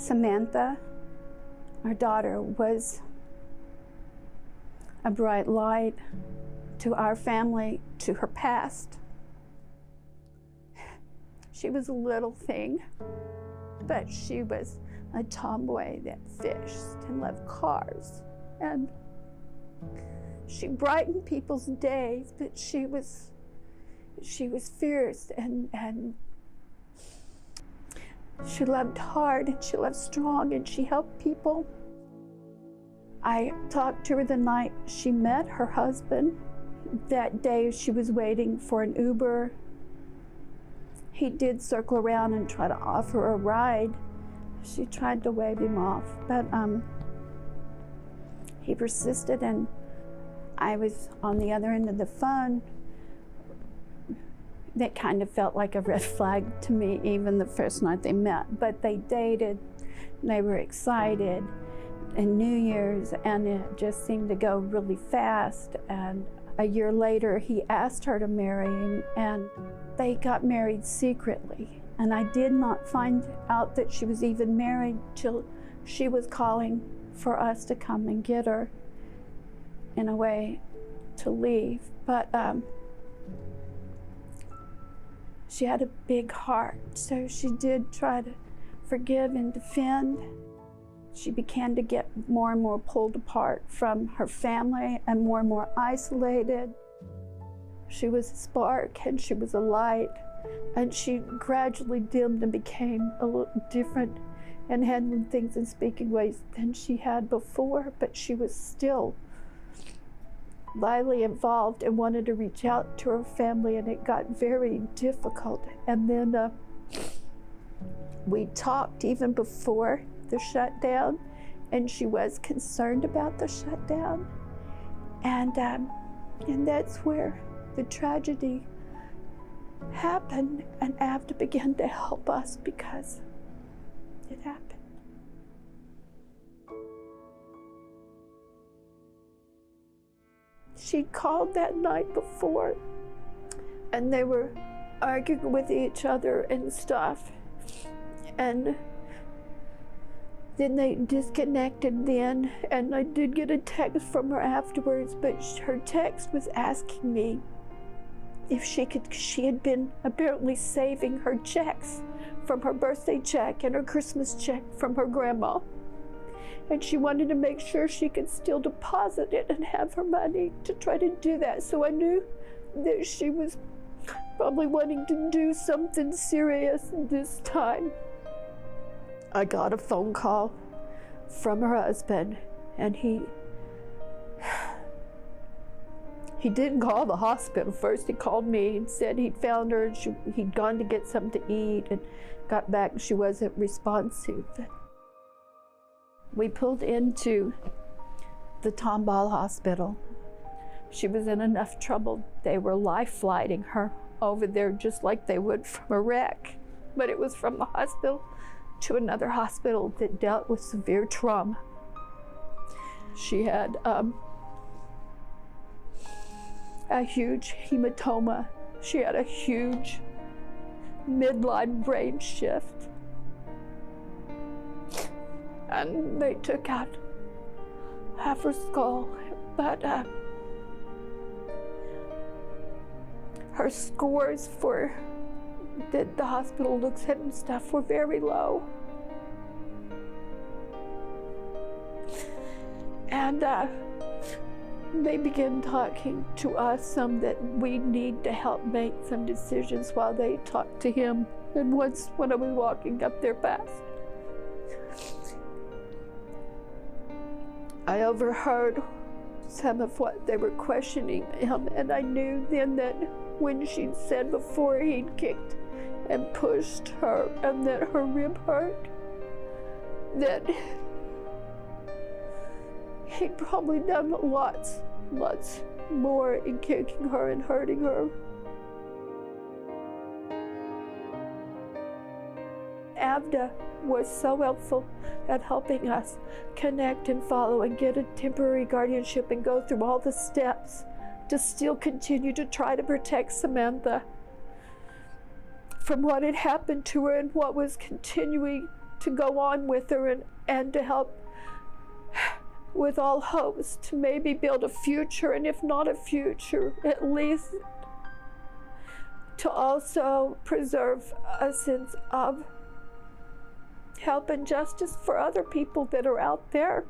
Samantha, our daughter, was a bright light to our family, to her past. She was a little thing, but she was a tomboy that fished and loved cars. And she brightened people's days, but she was fierce and she loved hard and she loved strong and she helped people. I talked to her the night she met her husband. That day she was waiting for an Uber. He did circle around and try to offer a ride. She tried to wave him off, but he persisted, and I was on the other end of the phone. That kind of felt like a red flag to me, even the first night they met. But they dated, they were excited, and New Year's, and it just seemed to go really fast. And a year later, he asked her to marry him, and they got married secretly. And I did not find out that she was even married till she was calling for us to come and get her, in a way, to leave. But she had a big heart, so she did try to forgive and defend. She began to get more and more pulled apart from her family and more isolated. She was a spark and she was a light, and she gradually dimmed and became a little different and handling things in speaking ways than she had before, but she was still lively involved and wanted to reach out to her family, and it got very difficult. And then we talked even before the shutdown, and she was concerned about the shutdown, and that's where the tragedy happened, and AVDA began to help us because it happened. She called that night before, and they were arguing with each other and stuff, and then they disconnected then, and I did get a text from her afterwards, but her text was asking me if she had been apparently saving her checks from her birthday check and her Christmas check from her grandma. And she wanted to make sure she could still deposit it and have her money to try to do that. So I knew that she was probably wanting to do something serious this time. I got a phone call from her husband, and he didn't call the hospital first. He called me and said he'd found her and he'd gone to get something to eat and got back and she wasn't responsive. We pulled into the Tomball Hospital. She was in enough trouble. They were life flighting her over there just like they would from a wreck. But it was from the hospital to another hospital that dealt with severe trauma. She had a huge hematoma. She had a huge midline brain shift. And they took out half her skull, but her scores for that the hospital looks at and stuff were very low. And they began talking to us some that we need to help make some decisions while they talk to him. And once when I was walking up their path, I overheard some of what they were questioning him, and I knew then that when she'd said before he'd kicked and pushed her and that her rib hurt, that he'd probably done lots more in kicking her and hurting her. AVDA was so helpful at helping us connect and follow and get a temporary guardianship and go through all the steps to still continue to try to protect Samantha from what had happened to her and what was continuing to go on with her and to help with all hopes to maybe build a future, and if not a future, at least to also preserve a sense of help and justice for other people that are out there.